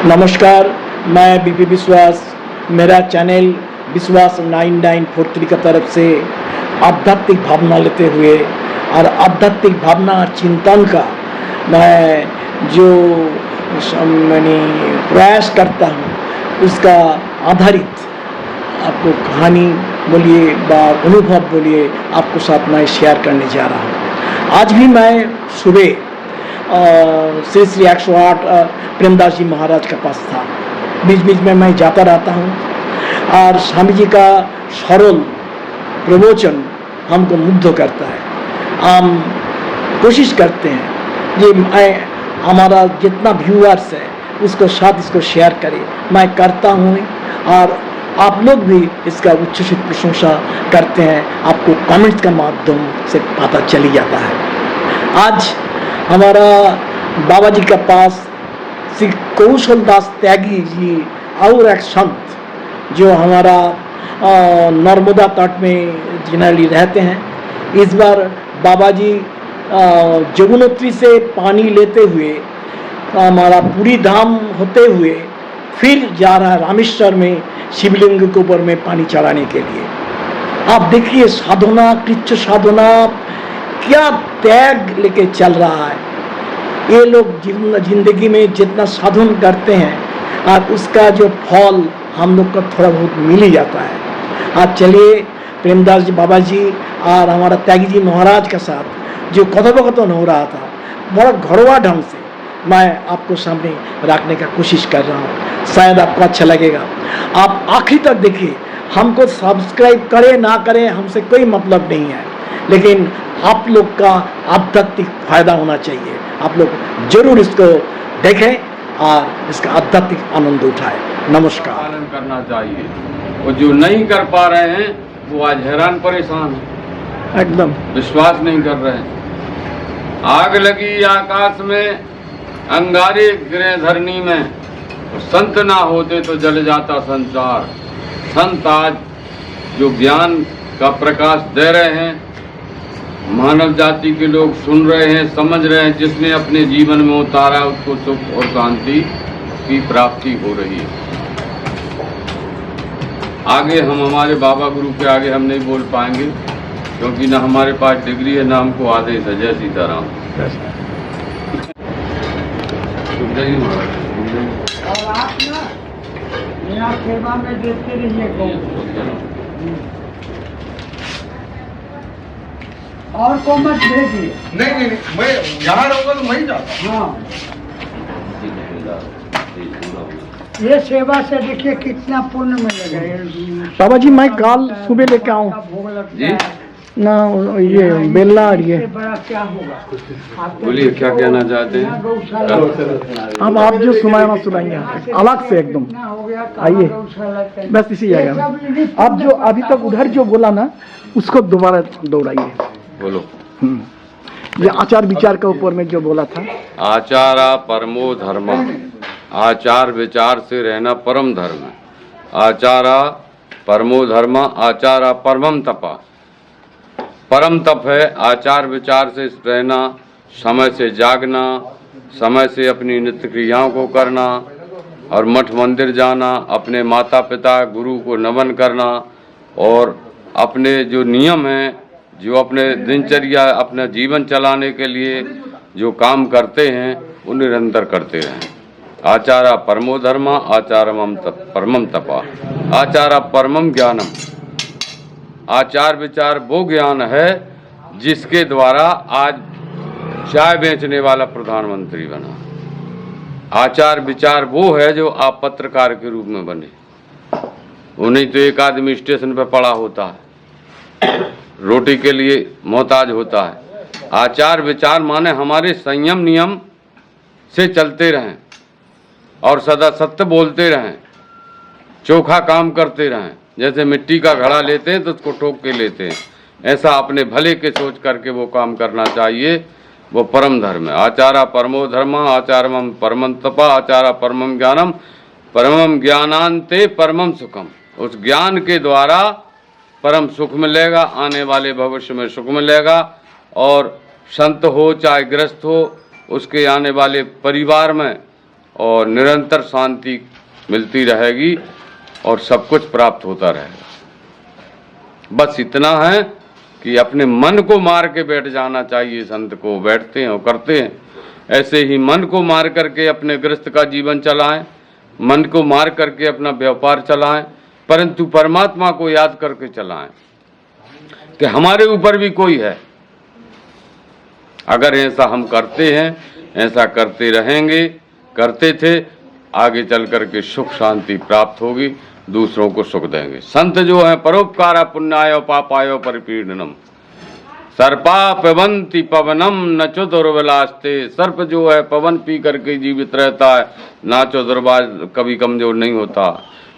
नमस्कार, मैं बीपी विश्वास। मेरा चैनल विश्वास 9943 की तरफ से आध्यात्मिक भावना लेते हुए और आध्यात्मिक भावना चिंतन का मैं जो मैंने प्रयास करता हूँ उसका आधारित आपको कहानी बोलिए व अनुभव बोलिए आपको साथ मैं शेयर करने जा रहा हूँ। आज भी मैं सुबह श्री श्री 108 प्रेमदास जी महाराज के पास था। बीच बीच में मैं जाता रहता हूँ और स्वामी जी का सरल प्रवचन हमको मुग्ध करता है। हम कोशिश करते हैं कि मैं हमारा जितना व्यूअर्स है उसको साथ इसको शेयर करें। मैं करता हूँ और आप लोग भी इसका उच्छ्वसित प्रशंसा करते हैं। आपको कमेंट्स के माध्यम से पता चली जाता है। आज हमारा बाबा जी के पास श्री कौशल दास त्यागी जी और एक संत जो हमारा नर्मदा तट में जनरली रहते हैं। इस बार बाबा जी जमुनोत्री से पानी लेते हुए हमारा पूरी धाम होते हुए फिर जा रहा है रामेश्वर में शिवलिंग के ऊपर में पानी चढ़ाने के लिए। आप देखिए साधना, कृच्छ साधना, क्या त्याग लेके चल रहा है। ये लोग जिंदगी में जितना साधन करते हैं और उसका जो फल हम लोग को थोड़ा बहुत मिल ही जाता है। आज चलिए प्रेमदास जी बाबा जी और हमारा त्यागी जी महाराज के साथ जो कथोपकथन हो रहा था बड़ा घरवा ढंग से मैं आपको सामने रखने का कोशिश कर रहा हूँ। शायद आपको अच्छा लगेगा। आप आखिर तक देखिए। हमको सब्सक्राइब करें ना करें हमसे कोई मतलब नहीं है, लेकिन आप लोग का आध्यात्मिक फायदा होना चाहिए। आप लोग जरूर इसको देखें और इसका आध्यात्मिक आनंद उठाएं। नमस्कार। पालन करना चाहिए और जो नहीं कर पा रहे हैं वो आज हैरान परेशान है, एकदम विश्वास नहीं कर रहे हैं। आग लगी आकाश में, अंगारे गिरे धरनी में, तो संत ना होते तो जल जाता संसार। संत आज जो ज्ञान का प्रकाश दे रहे हैं, मानव जाति के लोग सुन रहे हैं, समझ रहे हैं। जिसने अपने जीवन में उतारा उसको सुख और शांति की प्राप्ति हो रही है। आगे हम हमारे बाबा गुरु के आगे हम नहीं बोल पाएंगे क्योंकि ना हमारे पास डिग्री है ना हमको आदेश है। जय सीताराम। और आप ना मेरा सेवा में देखते रहिए और को मत भेजिए। नहीं, मैं यहाँ रहूँगा तो वहीं जाता। हाँ, ये सेवा से देखिए कितना पुण्य मिलेगा। बाबा जी मैं कल सुबह लेके आऊँ भोग लगता जी? है। ना ये बेल्ला और ये इससे बड़ा क्या होगा। बोलिए क्या कहना चाहते हैं? हम आप जो सुनाना सुनाएंगे अलग से एकदम। आइए बस इसी जगह आप जो अभी तक उधर जो बोला ना उसको दोबारा दोहराइए। बोलो। ये आचार विचार के ऊपर में जो बोला था। आचारा परमो धर्म, आचार विचार से रहना परम धर्म। आचारा परमो धर्म, आचारा परमम तपा। परम तप है आचार विचार से रहना, समय से जागना, समय से अपनी नित्य क्रियाओं को करना और मठ मंदिर जाना, अपने माता पिता गुरु को नमन करना और अपने जो नियम हैं, जो अपने दिनचर्या अपना जीवन चलाने के लिए जो काम करते हैं वो निरंतर करते रहें। आचारा परमो धर्म, आचारमम परमम तपा। आचारा परमम ज्ञानम, आचार विचार वो ज्ञान है जिसके द्वारा आज चाय बेचने वाला प्रधानमंत्री बना। आचार विचार वो है जो आप पत्रकार के रूप में बने। वो नहीं तो एक आदमी स्टेशन पर पड़ा होता है, रोटी के लिए मोहताज होता है। आचार विचार माने हमारे संयम नियम से चलते रहें और सदा सत्य बोलते रहें, चोखा काम करते रहें। जैसे मिट्टी का घड़ा लेते हैं तो उसको ठोक के लेते हैं, ऐसा अपने भले के सोच करके वो काम करना चाहिए। वो परम धर्म है। आचारा परमो धर्म, आचारमम परमम तपा, आचारा परमम ज्ञानम, परमम ज्ञानांते परमम सुखम। उस ज्ञान के द्वारा परम सुख मिलेगा, आने वाले भविष्य में सुख मिलेगा। और संत हो चाहे गृहस्थ हो, उसके आने वाले परिवार में और निरंतर शांति मिलती रहेगी और सब कुछ प्राप्त होता रहेगा। बस इतना है कि अपने मन को मार के बैठ जाना चाहिए। संत को बैठते हैं और करते हैं, ऐसे ही मन को मार करके अपने गृहस्थ का जीवन चलाएं, मन को मार करके अपना व्यापार चलाएं, परंतु परमात्मा को याद करके चलाएं कि हमारे ऊपर भी कोई है। अगर ऐसा हम करते हैं, ऐसा करते रहेंगे, करते थे, आगे चल करके सुख शांति प्राप्त होगी, दूसरों को सुख देंगे। संत जो है परोपकार पुण्याय पापाय परिपीडनम सर्पा पिबंति पवनम न चो दुर्बलास्ते। सर्प जो है पवन पी करके जीवित रहता है, ना चो दुर्बाज, कभी कमजोर नहीं होता।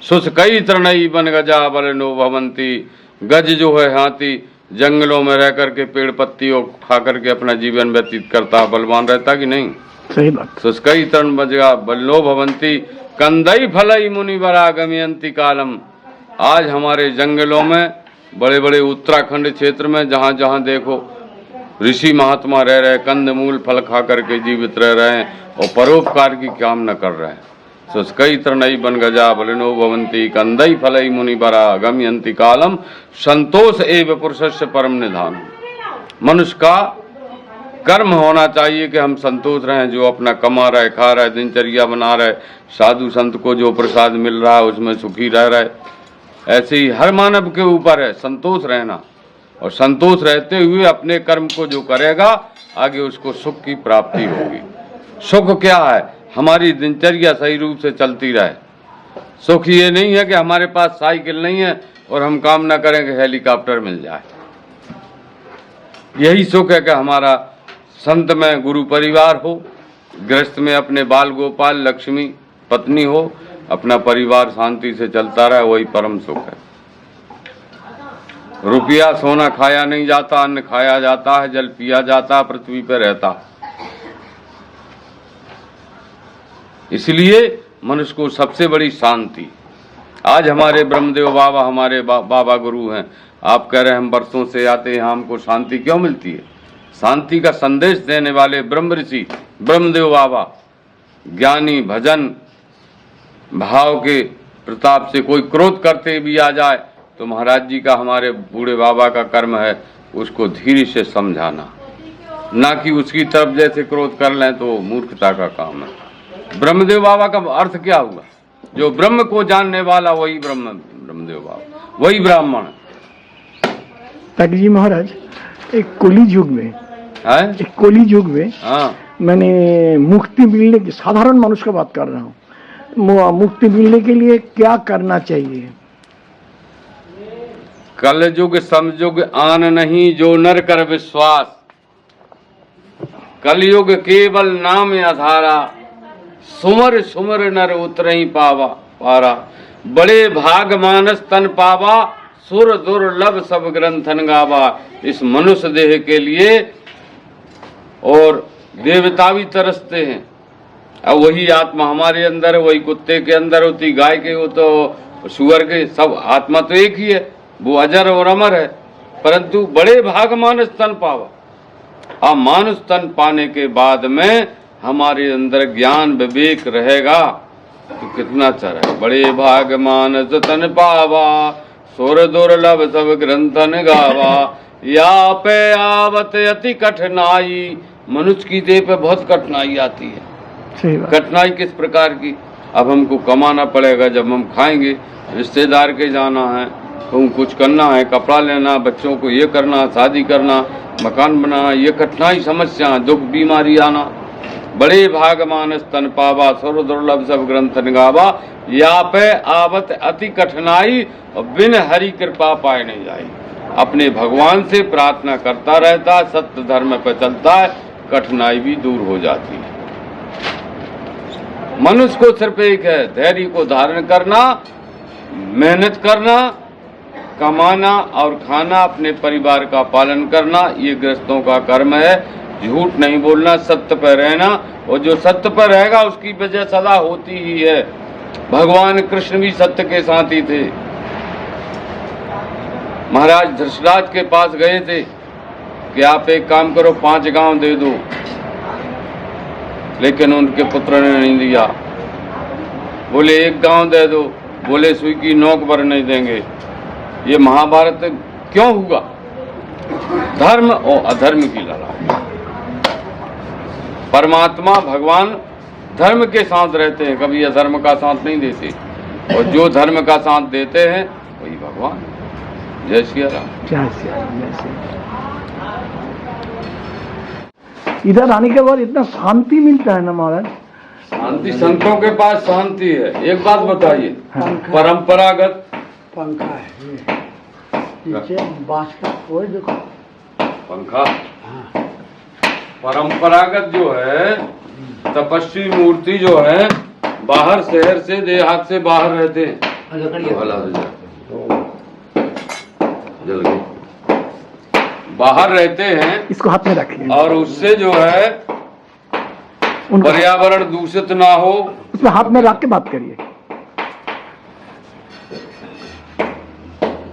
सुस कई तृणई बन गजा बल नो भवंती। गज जो है हाथी, जंगलों में रह करके पेड़ पत्तियों खा करके अपना जीवन व्यतीत करता, बलवान रहता कि नहीं? सही बात। सुस कई तृण बजगा बलो भवंती कंदई फलई मुनिवरा गमयंती कालम। आज हमारे जंगलों में, बड़े बड़े उत्तराखंड क्षेत्र में, जहाँ जहाँ देखो ऋषि महात्मा रह रहे, कंद मूल फल खा करके जीवित रह रहे हैं और परोपकार की कामना कर रहे हैं। सुस कई तृणई बन गजा बलिनो भवंती कंदई फलई मुनिवरा गमयंती कालम संतोष एव पुरुषस्य परम निधान। मनुष्य का कर्म होना चाहिए कि हम संतोष रहें, जो अपना कमा रहे, खा रहे, दिनचर्या बना रहे, साधु संत को जो प्रसाद मिल रहा है उसमें सुखी रह रहे। ऐसे ही हर मानव के ऊपर है संतोष रहना, और संतोष रहते हुए अपने कर्म को जो करेगा आगे उसको सुख की प्राप्ति होगी। सुख क्या है? हमारी दिनचर्या सही रूप से चलती रहे। सुख ये नहीं है कि हमारे पास साइकिल नहीं है और हम कामना करें कि हेलीकॉप्टर मिल जाए। यही सुख है कि हमारा संत में गुरु परिवार हो, गृहस्थ में अपने बाल गोपाल लक्ष्मी पत्नी हो, अपना परिवार शांति से चलता रहे, वही परम सुख है। रुपया सोना खाया नहीं जाता, अन्न खाया जाता है, जल पिया जाता, पृथ्वी पर रहता। इसलिए मनुष्य को सबसे बड़ी शांति। आज हमारे ब्रह्मदेव बाबा हमारे बाबा गुरु हैं। आप कह रहे हैं हम वर्षों से आते हैं, हमको शांति क्यों मिलती है? शांति का संदेश देने वाले ब्रह्म ऋषि ब्रह्मदेव बाबा, ज्ञानी, भजन भाव के प्रताप से कोई क्रोध करते भी आ जाए तो महाराज जी का, हमारे बूढ़े बाबा का कर्म है उसको धीरे से समझाना, ना कि उसकी तरफ जैसे क्रोध कर लें तो मूर्खता का काम है। ब्रह्मदेव बाबा का अर्थ क्या हुआ? जो ब्रह्म को जानने वाला वही ब्रह्मदेव बाबा, वही ब्राह्मण। ताकि जी महाराज, एक कली युग में है, एक कली युग में, हाँ, मैंने मुक्ति मिलने की, साधारण मनुष्य का बात कर रहा हूँ, मुक्ति मिलने के लिए क्या करना चाहिए? कल युग समयुग आन नहीं जो नर कर विश्वास। कलयुग केवल नाम आधारा, सुमर सुमर नर उतर ही पारा। बड़े भाग मानस तन पावा, सुर दुर्लभ सब ग्रंथन गावा। इस मनुष्य देह के लिए और देवता भी तरसते हैं। अब वही आत्मा हमारे अंदर है, वही कुत्ते के अंदर होती, गाय के हो तो सुअर के, सब आत्मा तो एक ही है, वो अजर और अमर है। परंतु बड़े भाग मानस तन पावा। अब मानुष तन पाने के बाद में हमारे अंदर ज्ञान विवेक रहेगा तो कितना अच्छा है। बड़े भाग मानस तन पावा, सुर दुर्लभ सब ग्रंथन गावा। या पे आवत अति कठिनाई। मनुष्य की देह पे बहुत कठिनाई आती है। कठिनाई किस प्रकार की? अब हमको कमाना पड़ेगा, जब हम खाएंगे, रिश्तेदार के जाना है, तो कुछ करना है, कपड़ा लेना, बच्चों को ये करना, शादी करना, मकान बनाना, ये कठिनाई, समस्या, दुख, बीमारी आना। बड़े भाग मानस तन पावा, सुर दुर्लभ सब ग्रंथन गावा। या पे आवत अति कठिनाई, बिन हरि कृपा पाए नहीं जाए। अपने भगवान से प्रार्थना करता रहता, सत्य धर्म पे चलता है, कठिनाई भी दूर हो जाती है। मनुष्य को सिर्फ एक है, धैर्य को धारण करना, मेहनत करना, कमाना और खाना, अपने परिवार का पालन करना, ये गृहस्थों का कर्म है। झूठ नहीं बोलना, सत्य पर रहना, और जो सत्य पर रहेगा उसकी वजह सदा होती ही है। भगवान कृष्ण भी सत्य के साथी थे। महाराज धृतराज के पास गए थे कि आप एक काम करो, 5 गांव दे दो, लेकिन उनके पुत्र ने नहीं दिया। बोले एक गांव दे दो, बोले सुई की नोक पर नहीं देंगे। ये महाभारत क्यों हुआ? धर्म और अधर्म की लड़ाई। परमात्मा भगवान धर्म के साथ रहते हैं, कभी अधर्म का साथ नहीं देते, और जो धर्म का साथ देते हैं वही भगवान। जय सिया राम। जय सिया राम, जय सिया राम। इधर आने के बाद इतना शांति मिलता है ना महाराज। शांति, संतों के पास शांति है। एक बात बताइए, हाँ। परंपरागत पंखा है ये, नीचे बांस का कोई देखो पंखा, परंपरागत जो है तपस्वी मूर्ति जो है बाहर शहर से देहात से बाहर रहते हैं। जल गई। बाहर रहते हैं, इसको हाथ में रखिए और उससे जो है पर्यावरण दूषित ना हो। उसमें हाथ में रख के बात करिए।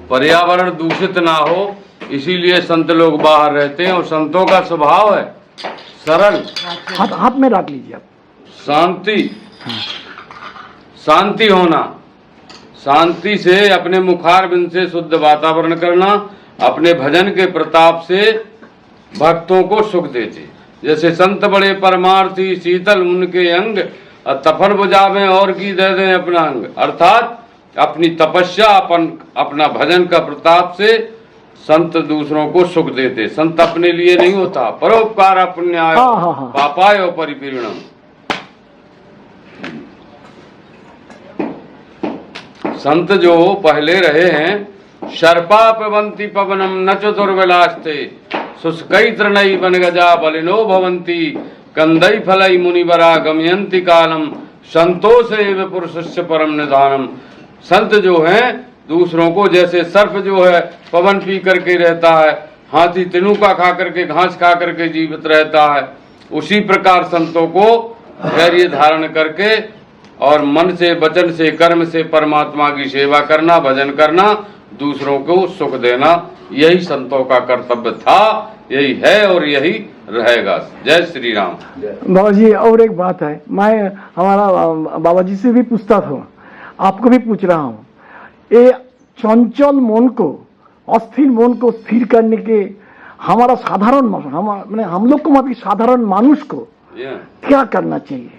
पर्यावरण दूषित ना हो, इसीलिए संत लोग बाहर रहते हैं। और संतों का स्वभाव है सरल, हाथ में रख लीजिए आप। शांति, शांति होना, शांति से अपने मुखारबिंद से शुद्ध वातावरण करना, अपने भजन के प्रताप से भक्तों को सुख देते। जैसे संत बड़े परमार्थी, शीतल उनके अंग, तफर बुझावें और की दे दें अपना अंग। अर्थात अपनी तपस्या, अपना भजन का प्रताप से संत दूसरों को सुख देते। संत अपने लिए नहीं होता, परोपकार पुण्याय पापाय परिपीर्णम। संत जो पहले रहे हैं, शर्पा प्रवंती पवनम न चतुर्विलास्ते, शुष्कई तृणई वन गजा बलिनो भवंती, कंदई फलई मुनिवरा गमयंती कालम, संतोष एव पुरुषस्य परम निधानम। संत जो हैं दूसरों को, जैसे सर्प जो है पवन पी करके रहता है, हाथी तिनुका खा करके, घास खा करके जीवित रहता है, उसी प्रकार संतों को धैर्य धारण करके और मन से, वचन से, कर्म से परमात्मा की सेवा करना, भजन करना, दूसरों को सुख देना, यही संतों का कर्तव्य था, यही है और यही रहेगा। जय श्री राम। बाबा जी, और एक बात है, मैं हमारा बाबा जी से भी पूछता था, आपको भी पूछ रहा हूँ। ये चंचल मन को, अस्थिर मन को स्थिर करने के हमारा साधारण हम लोग को, मतलब साधारण मानुष को क्या करना चाहिए?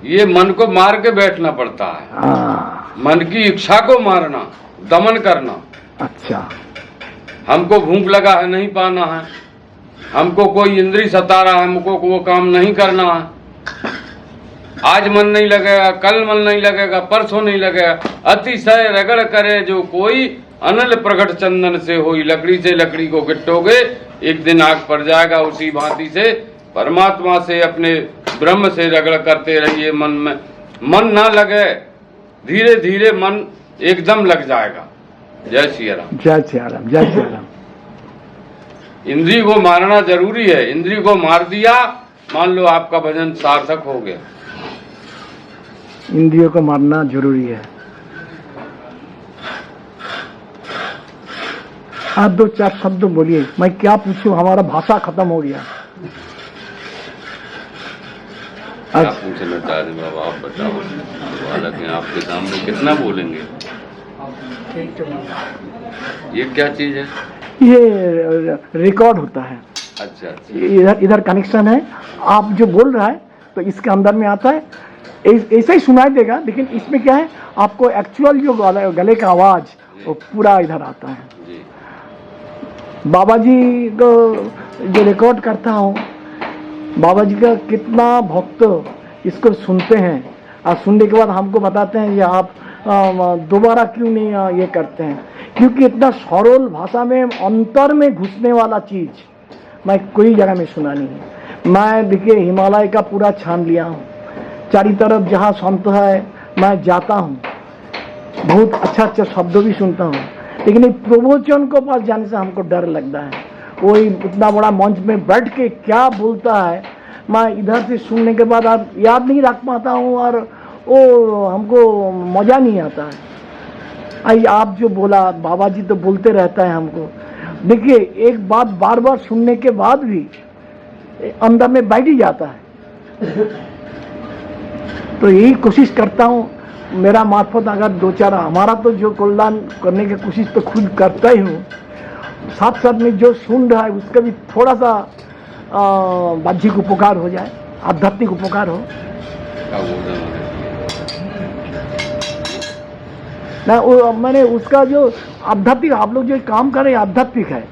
ये मन को मार के बैठना पड़ता है। मन की इच्छा को मारना, दमन करना। अच्छा, हमको भूख लगा है, नहीं पाना है, हमको कोई इंद्री सता रहा है, हमको वो काम नहीं करना है। आज मन नहीं लगेगा, कल मन नहीं लगेगा, परसों नहीं लगेगा। अतिशय रगड़ करे जो कोई, अनल प्रगट चंदन से होई। लकड़ी से लकड़ी को गिट्टोगे, एक दिन आग पड़ जाएगा। उसी भांति से परमात्मा से, अपने ब्रह्म से रगड़ करते रहिए। मन में मन ना लगे, धीरे धीरे मन एकदम लग जाएगा। जय सिया राम। जय सिया राम, जय सिया राम। इंद्री को मारना जरूरी है। इंद्री को मार दिया, मान लो आपका भजन सार्थक हो गया। इंद्रियों को मारना जरूरी है। आप दो चार शब्द बोलिए, मैं क्या पूछूं, हमारा भाषा खत्म हो गया। क्या पूछना चाहते बाबा, आप बताओ। हालांकि आपके सामने कितना बोलेंगे। ये क्या चीज है? ये रिकॉर्ड होता है। अच्छा, अच्छा। इधर इधर कनेक्शन है। आप जो बोल रहा है तो इसके अंदर में आता है, ऐसा ही सुनाई देगा, लेकिन इसमें क्या है, आपको एक्चुअल जो गले का आवाज वो पूरा इधर आता है। बाबा जी को जो रिकॉर्ड करता हूँ, बाबा जी का कितना भक्त इसको सुनते हैं, और सुनने के बाद हमको बताते हैं, ये आप दोबारा क्यों नहीं ये करते हैं, क्योंकि इतना सरल भाषा में अंतर में घुसने वाला चीज मैं कोई जगह में सुना नहीं है। मैं देखिए हिमालय का पूरा छान लिया हूँ, चारी तरफ जहाँ संत है मैं जाता हूँ, बहुत अच्छा अच्छा शब्द भी सुनता हूँ, लेकिन प्रवचन को पास जाने से हमको डर लगता है। कोई इतना बड़ा मंच में बैठ के क्या बोलता है, मैं इधर से सुनने के बाद आप याद नहीं रख पाता हूँ, और वो हमको मजा नहीं आता है। आई आप जो बोला, बाबा जी तो बोलते रहता है हमको। देखिए एक बात बार बार सुनने के बाद भी अंदर में बैठ ही जाता है। तो यही कोशिश करता हूँ, मेरा मार्फत अगर दो चार, हमारा तो जो कल्याण करने की कोशिश तो खुद करता ही हूँ, साथ साथ में जो सुन रहा है उसका भी थोड़ा सा बाह्यिक उपकार हो जाए, आध्यात्मिक उपकार हो ना। मैंने उसका जो आध्यात्मिक, आप लोग जो काम कर रहे हैं आध्यात्मिक है,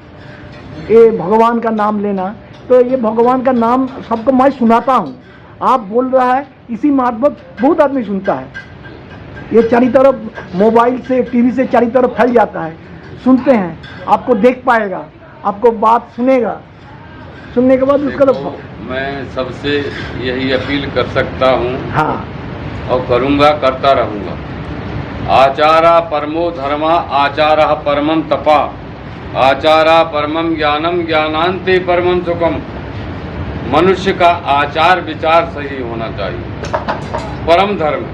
ये भगवान का नाम लेना, तो ये भगवान का नाम सबको मैं सुनाता हूँ, आप बोल रहा है, इसी मार्फत बहुत आदमी सुनता है, ये चारों तरफ मोबाइल से टीवी से चारों तरफ फैल जाता है, सुनते हैं, आपको देख पाएगा, आपको बात सुनेगा, सुनने के बाद उसका तो मैं सबसे यही अपील कर सकता हूँ, हाँ, और करूँगा, करता रहूँगा। आचारा परमो धर्मा, आचारा परमम तपा, आचारा परमम ज्ञानम, ज्ञानांते परमम सुखम। मनुष्य का आचार विचार सही होना चाहिए, परम धर्म।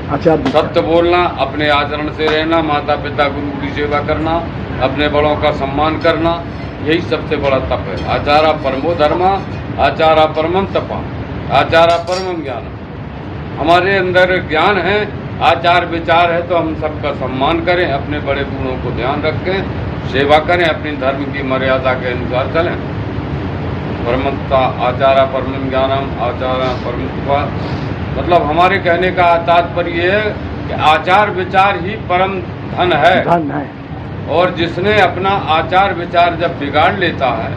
अच्छा, सत्य बोलना, अपने आचरण से रहना, माता पिता गुरु की सेवा करना, अपने बड़ों का सम्मान करना, यही सबसे बड़ा तप है। आचारा परमो धर्मा, आचारा परमम तपा, आचारा परमम ज्ञानम। हमारे अंदर ज्ञान है, आचार विचार है, तो हम सबका सम्मान करें, अपने बड़े गुणों को ध्यान रखें, सेवा करें, अपनी धर्म की मर्यादा के अनुसार चलें। परमता आचारा परमम ज्ञानम, आचारा परम तपा, मतलब हमारे कहने का तात्पर्य है कि आचार विचार ही परम धन है। धन है। और जिसने अपना आचार विचार जब बिगाड़ लेता है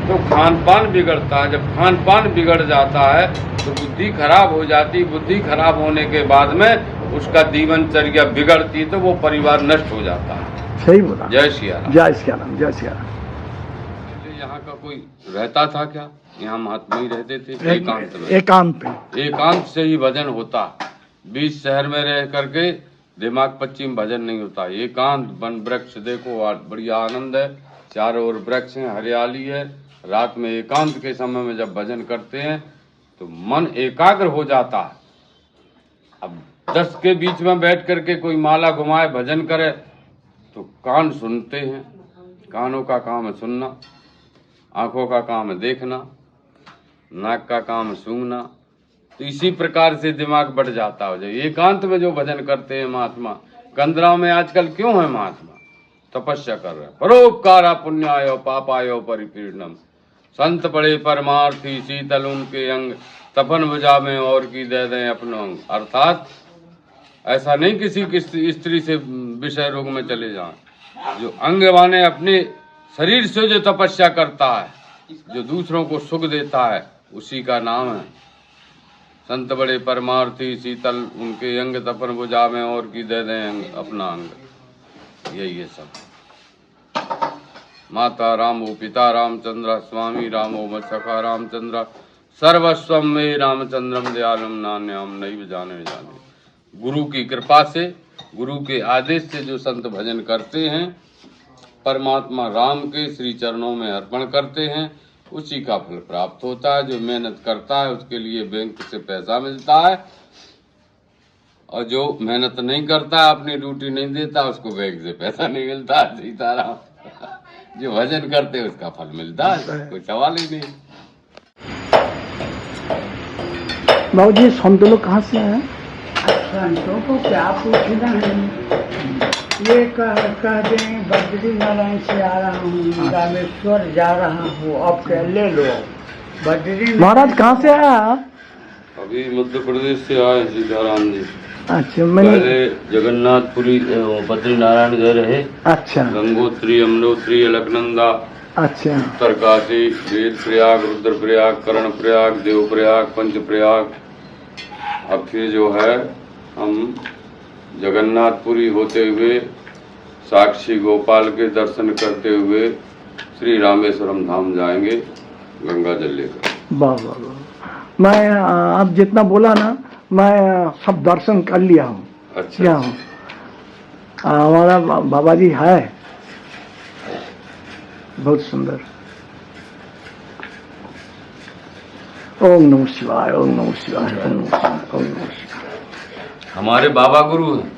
तो खान पान बिगड़ता है, जब खान पान बिगड़ जाता है तो बुद्धि खराब हो जाती, बुद्धि खराब होने के बाद में उसका जीवनचर्या बिगड़ती, तो वो परिवार नष्ट हो जाता है। सही बोला। जय सिया राम। जय सिया राम, जय सिया राम। यहाँ का कोई रहता था क्या? यहाँ महात्मा ही रहते थे एकांत में। एकांत से ही भजन होता। बीच शहर में रह करके दिमाग पश्चिम भजन नहीं होता। एकांत, वन वृक्ष देखो, बढ़िया आनंद है, चारों ओर वृक्ष है, हरियाली है। रात में एकांत के समय में जब भजन करते हैं तो मन एकाग्र हो जाता है। अब 10 के बीच में बैठ करके कोई माला घुमाए भजन करे तो कान सुनते हैं, कानों का काम है सुनना, आंखों का काम है देखना, नाक का काम है सूंघना। तो इसी प्रकार से दिमाग बढ़ जाता हो। जाए एकांत में जो भजन करते हैं महात्मा, कंदराव में आजकल क्यों है महात्मा? तपस्या कर रहे हैं। परोपकारा पुण्यायो पापायो परिपीडनम, संत पड़े परमार्थी शीतल उनके अंग, तपन बुझा में और की दे दें अपना अंग। अर्थात ऐसा नहीं किसी स्त्री से विषय रोग में चले जाएं। जो अंग वाने अपने शरीर से जो तपस्या करता है, जो दूसरों को सुख देता है, उसी का नाम है संत बड़े परमार्थी शीतल उनके अंग, तपन बुझा में और की दे दें अंग अपना अंग। यही है सब। माता रामो पिता रामचंद्र, स्वामी रामो मत सखा रामचंद्र, सर्वस्वम में रामचंद्रम दयालुम नान्यम नैव जाने जाने। गुरु की कृपा से, गुरु के आदेश से जो संत भजन करते हैं, परमात्मा राम के श्री चरणों में अर्पण करते हैं, उसी का फल प्राप्त होता है। जो मेहनत करता है उसके लिए बैंक से पैसा मिलता है, और जो मेहनत नहीं करता है, अपनी ड्यूटी नहीं देता, उसको बैंक से पैसा नहीं मिलता। सीताराम। जो भजन करते हैं उसका फल मिलता है, कोई सवाल ही नहीं। बाबू जी, संत लोग कहाँ से हैं? संतों को क्या पूछना है, ये कह दें बद्री नारायण से आ रहा हूँ, रामेश्वर जा रहा हूँ, अब क्या ले लो। बद्री महाराज कहाँ से आया? अभी मध्य प्रदेश से आए सीताराम जी। अच्छा, मैंने पहले जगन्नाथपुरी बद्री नारायण गए रहे। अच्छा, गंगोत्री, यमुनोत्री, अलकनंदा, अच्छा, उत्तरकाशी, वेद प्रयाग, रुद्रप्रयाग, कर्ण प्रयाग, देव प्रयाग, पंच प्रयाग। अब फिर जो है हम जगन्नाथपुरी होते हुए साक्षी गोपाल के दर्शन करते हुए श्री रामेश्वरम धाम जाएंगे गंगा जल लेकर। वाह वाह वाह। मैं आप जितना बोला ना, मैं सब दर्शन कर लिया हूँ। अच्छा, क्या हूँ, हमारा बाबा जी है, बहुत सुंदर। ओम नमः शिवाय, ओम नमः शिवाय, ओम नमः शिवाय, ओम नमः शिवाय। हमारे बाबा गुरु हैं।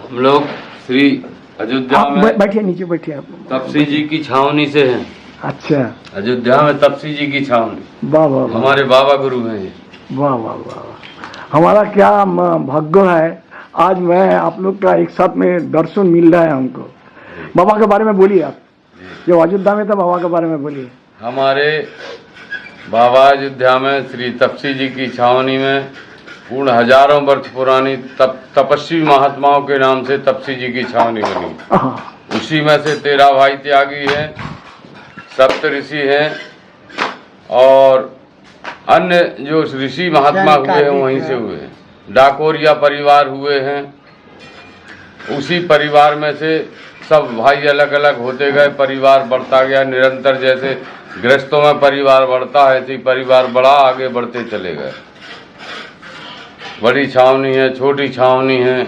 हम लोग श्री अयोध्या आप में बैठिए, नीचे बैठिए आप। तपसी जी की छावनी से हैं। अच्छा, अयोध्या में तपसी जी की छावनी, वाह वाह वाह। हमारे बाबा गुरु हैं। वाह वाह वाह, हमारा क्या भाग्य है, आज मैं आप लोग का एक साथ में दर्शन मिल रहा है हमको। बाबा के बारे में बोलिए आप, जो अयोध्या में था बाबा के बारे में बोलिए। हमारे बाबा अयोध्या में श्री तपसी जी की छावनी में पूर्ण हजारों वर्ष पुरानी तपस्वी महात्माओं के नाम से तपसी जी की छावनी बनी। हाँ, उसी में से 13 भाई त्यागी हैं, सप्त ऋषि हैं और अन्य जो ऋषि महात्मा हुए हैं वहीं से हुए हैं। डाकोरिया परिवार हुए हैं, उसी परिवार में से सब भाई अलग अलग होते गए, परिवार बढ़ता गया निरंतर। जैसे गृहस्थों में परिवार बढ़ता है ऐसे ही परिवार बड़ा आगे बढ़ते चले गए। बड़ी छावनी है, छोटी छावनी है,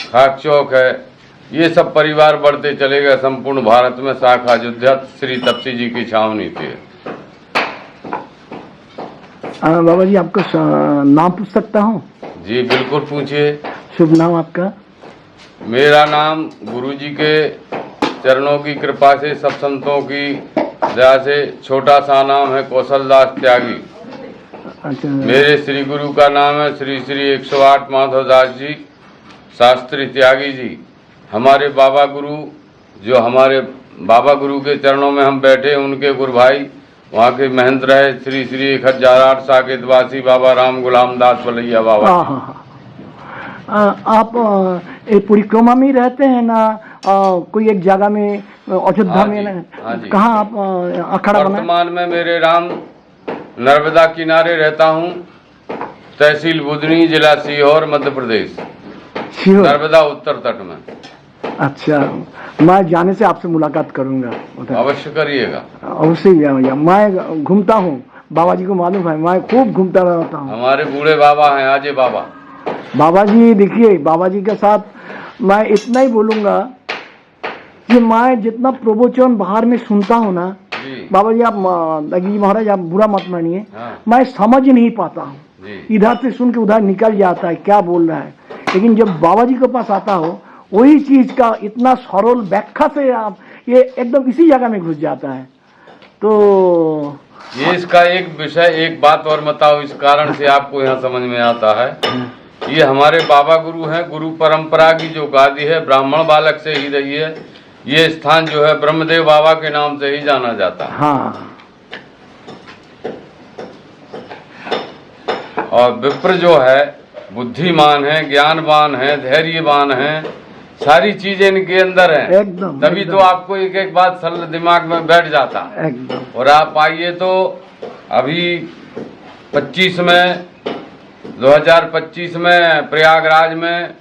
खाक चौक है, ये सब परिवार बढ़ते चले गए। संपूर्ण भारत में शाखा अयोध्या श्री तपसी जी की छावनी थी। बाबा जी आपका नाम पूछ सकता हूँ? जी बिल्कुल पूछिए। शुभ नाम आपका? मेरा नाम गुरुजी के चरणों की कृपा से, सब संतों की दया से छोटा सा नाम है कौशल दास त्यागी। अच्छा, मेरे श्री गुरु का नाम है श्री श्री 108 माधव दास जी शास्त्री त्यागी जी। हमारे बाबा गुरु, जो हमारे बाबा गुरु के चरणों में हम बैठे, उनके गुरु भाई वहाँ के महंत रहे श्री श्री 1008 साकेतवासी बाबा राम गुलाम दास बलैया बाबा। आप परिक्रमा में रहते हैं ना? कोई एक जगह में अयोध्या में? हाँ जी। कहाँ आप अखाड़ा बना? वर्तमान में मेरे राम नर्मदा किनारे रहता हूँ, तहसील बुधनी, जिला सीहोर, मध्य प्रदेश। नर्मदा उत्तर तट में। अच्छा, मैं जाने से आपसे मुलाकात करूंगा। अवश्य करिएगा। अवश्य भैया, मैं घूमता हूँ, बाबा जी को मालूम है, मैं खूब घूमता रहता हूँ। हमारे बूढ़े बाबा हैं आजे बाबा। बाबा जी देखिए, बाबा जी के साथ मैं इतना ही बोलूंगा कि मैं जितना प्रवचन बाहर में सुनता हूँ ना, बाबा जी आप दगी महाराज आप बुरा मत मानिए, मैं समझ नहीं पाता हूँ। इधर से सुन के उधर निकल जाता है क्या बोल रहा है, लेकिन जब बाबा जी के पास आता हो वही चीज का इतना सरल व्याख्या से आप ये एकदम इसी जगह में घुस जाता है। तो ये इसका एक विषय, एक बात और बताओ, इस कारण से आपको यहाँ समझ में आता है। ये हमारे बाबा गुरु हैं, गुरु परंपरा की जो गादी है ब्राह्मण बालक से ही रही है। ये स्थान जो है ब्रह्मदेव बाबा के नाम से ही जाना जाता है। हाँ, और विप्र जो है बुद्धिमान है, ज्ञानवान है, धैर्यवान है, सारी चीजें इनके अंदर है एकदम। तभी तो आपको एक एक बात सल दिमाग में बैठ जाता है एकदम। और आप आइए तो अभी 25 में 2025 में प्रयागराज में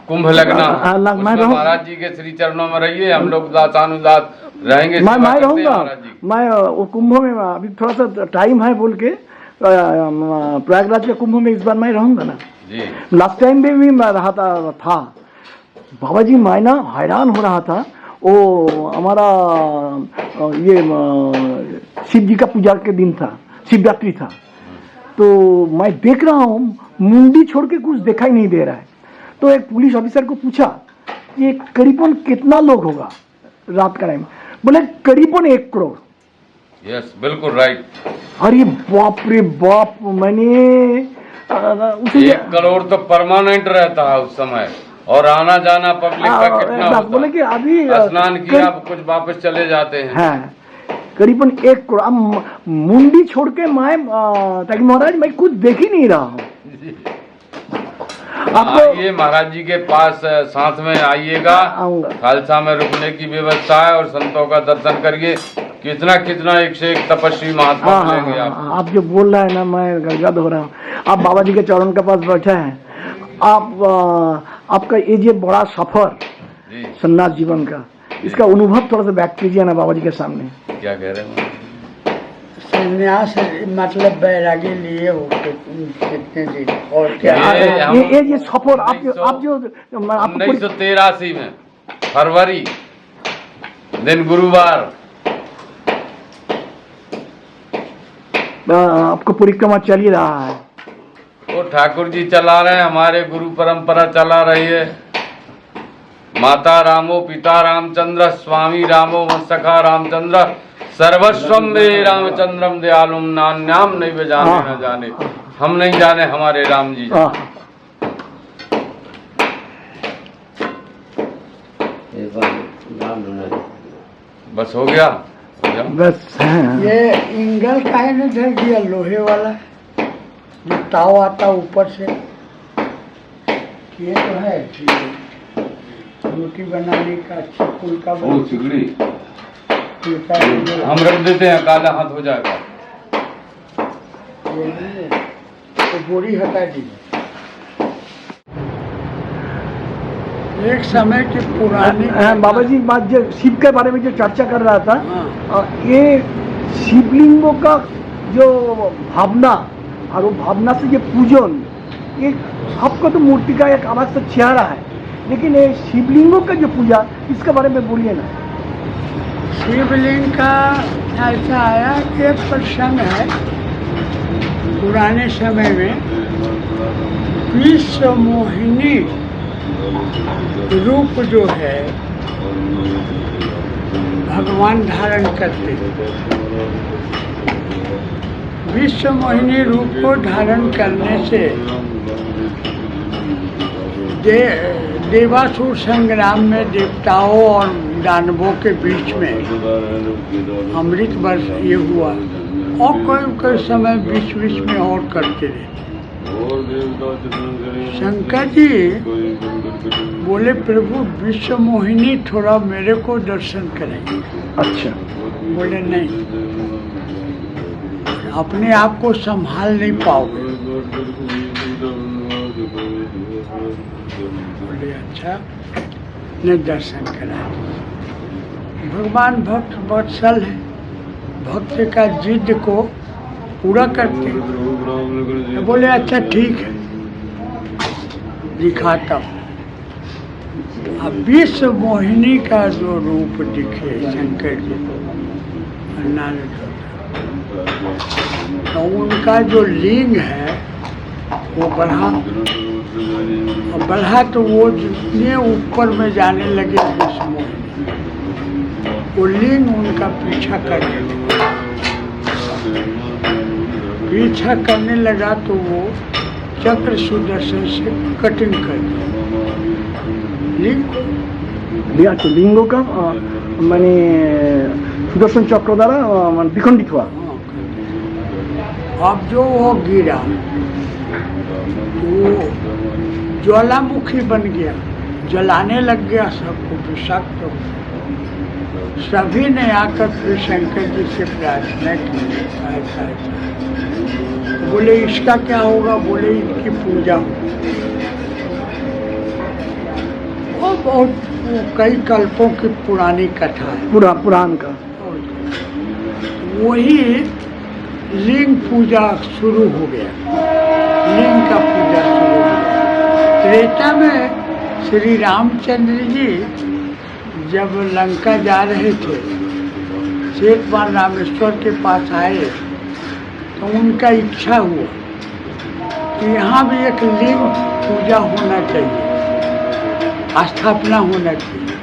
कुंभ लगना है। उसमें महाराज जी के श्री चरणों में रहिए, हम लोग दासानुदास रहेंगे। मैं रहूंगा, मैं वो कुंभ में अभी थोड़ा सा टाइम है बोल के प्रयागराज के कुंभ में इस बार मैं रहूंगा ना जी। लास्ट टाइम भी मैं रहा था बाबा जी, मैं ना हैरान हो रहा था। वो हमारा ये शिव जी का पूजा के दिन था, शिवरात्रि था, तो मैं देख रहा हूँ मुंडी छोड़ के कुछ दिखाई नहीं दे रहा है। तो एक पुलिस ऑफिसर को पूछा ये करीबन कितना लोग होगा रात का टाइम? बोले करीबन 1 करोड़। यस, बिल्कुल राइट। अरे बाप रे बाप, मैंने 1 करोड़ तो परमानेंट रहता है उस समय, और आना जाना पब्लिक का कितना होता? बोले कि अभी स्नान किया कुछ वापस चले जाते हैं। हाँ, करीबन 1 करोड़। अब मुंडी छोड़ के मैं ताकि महाराज मैं कुछ देख ही नहीं रहा हूँ। आइए महाराज जी के पास साथ में आइएगा, खालसा में रुकने की व्यवस्था है और संतों का दर्शन करिए। कितना कितना एक से एक तपस्वी महात्मा मिलेंगे आप जो बोल रहे हैं ना, मैं गदगद हो रहा हूँ। आप बाबा जी के चरण के पास बैठे हैं, आपका ये बड़ा सफर सन्यास जीवन का, इसका अनुभव थोड़ा सा व्यक्त कीजिए ना बाबा जी के सामने। क्या कह रहे हैं? संन्यास मतलब बैरागी लिए हो कितने दिन और क्या? ये सफर आप जो 1983 में फरवरी दिन गुरुवार आपको परिक्रमा चल ही रहा है। वो ठाकुर जी चला रहे हैं, हमारे गुरु परंपरा चला रही है। माता रामो पिता रामचंद्र स्वामी रामो सखा रामचंद्र सर्वस्वम मे रामचंद्रम दयालुम नान्याम नहीं जाने न जाने। हम नहीं जाने हमारे राम जी। हाँ बस हो गया, हो गया। बस हैं। ये इंगल काहे ने धर दिया लोहे वाला, जो ताव आता ऊपर से। ये तो है रोटी बनाने का अच्छा फुल्का वो सिगड़ी फुल्का हम रख देते हैं, काला हाथ हो जाएगा। ये नहीं है, तो बोरी हटा दीजिए। एक समय के पुराने बाबा जी बात जो शिव के बारे में जो चर्चा कर रहा था, हाँ। ये शिवलिंगों का जो भावना और वो भावना से ये पूजन, ये आपको तो मूर्ति का एक अलग सा चेहरा है, लेकिन ये शिवलिंगों का जो पूजा, इसके बारे में बोलिए ना। शिवलिंग का ऐसा आया कि एक प्रसंग है पुराने समय में, विश्व मोहिनी रूप जो है भगवान धारण करते। विश्व मोहिनी रूप को धारण करने से देवासुर संग्राम में देवताओं और दानवों के बीच में अमृत वर्ष ये हुआ, और कोई समय बीच बीच में और करते रहे। शंकर जी बोले, प्रभु विश्व मोहिनी थोड़ा मेरे को दर्शन करेंगे। अच्छा। बोले नहीं, अपने आप को संभाल नहीं पाओगे। बोले अच्छा, ने दर्शन करा। भगवान भक्त वत्सल है, भक्त का जिद को पूरा करते हैं। तो बोले अच्छा ठीक है, दिखाता हूँ। अब विश्व मोहिनी का जो रूप दिखे शंकर जी तो उनका जो लिंग है वो बढ़ा, और बढ़ा तो वो जितने ऊपर में जाने लगे विश्व मोहिनी, वो लिंग उनका पीछा करने लगा। पीछा करने लगा तो वो चक्र सुदर्शन से कटिंग कर दिया लिंग को। अच्छा, लिंगों का मैंने सुदर्शन चक्र द्वारा विखंडित हुआ। अब जो वो गिरा वो ज्वालामुखी बन गया, जलाने लग गया, सबको विषाक्त हो। सभी ने आकर फिर शंकर जी से प्रार्थना की, ऐसा ऐसा। बोले इसका क्या होगा? बोले इनकी पूजा हो। और बहुत कई कल्पों की पुरानी कथा है, पुराण का। वही लिंग पूजा शुरू हो गया, लिंग का पूजा शुरू हो गया। त्रेता में श्री रामचंद्र जी जब लंका जा रहे थे, एक बार रामेश्वर के पास आए तो उनका इच्छा हुआ कि यहाँ भी एक लिंग पूजा होना चाहिए, स्थापना होना चाहिए।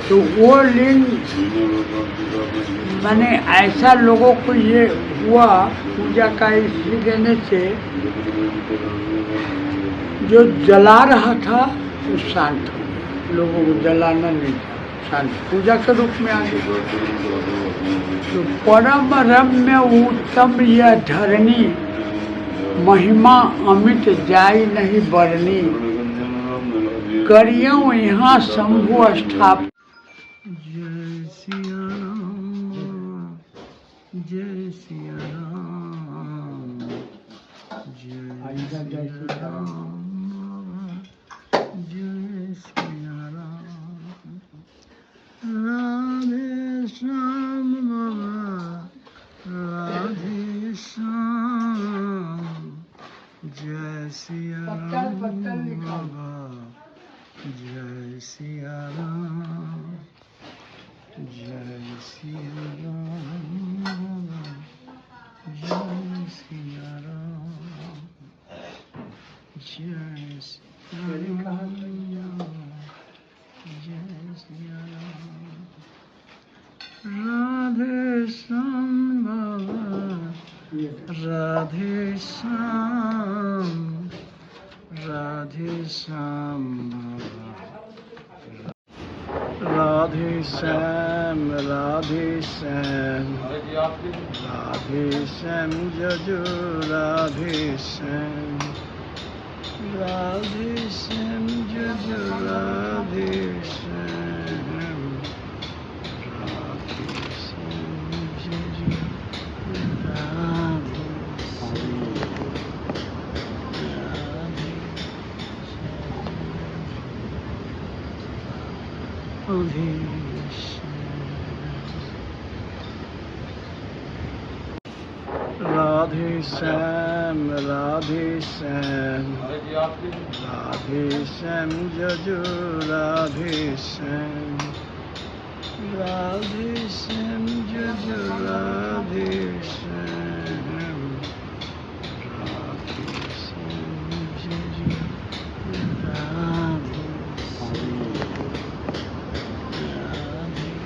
तो वो लिंग मैंने ऐसा लोगों को ये हुआ पूजा का इसलिए देने से, जो जला रहा था वो शांत हो गया, लोगों को जलाना नहीं था, शांत पूजा के रूप में आ गया। तो परम रम्य उत्तम यह धरणी, महिमा अमित जाय नहीं बरनी, करियों यहाँ शंभु स्थाप। जय सिया राम, जय सिया राम, जय सिया राम, जय सिया राम। राधे श्याम बाबा, राधे श्याम, जय सिया राम बाबा, जय सिया राम, जय सिया राम, जय सिया राम, जय सिया राम, जय सिया राम। राधे श्याम बाबा, राधे श्याम राधे श्याम राधे श्याम राधे श्याम राधे श्याम जजो राधे श्याम राधे श्याम जजो राधे श्याम राधे श्याम जजो राधे राधे श्याम राधे श्याम राधे श्याम जजो राधे श्याम राधे श्याम जजो राधे श्याम राधे श्याम जजो राधे राधे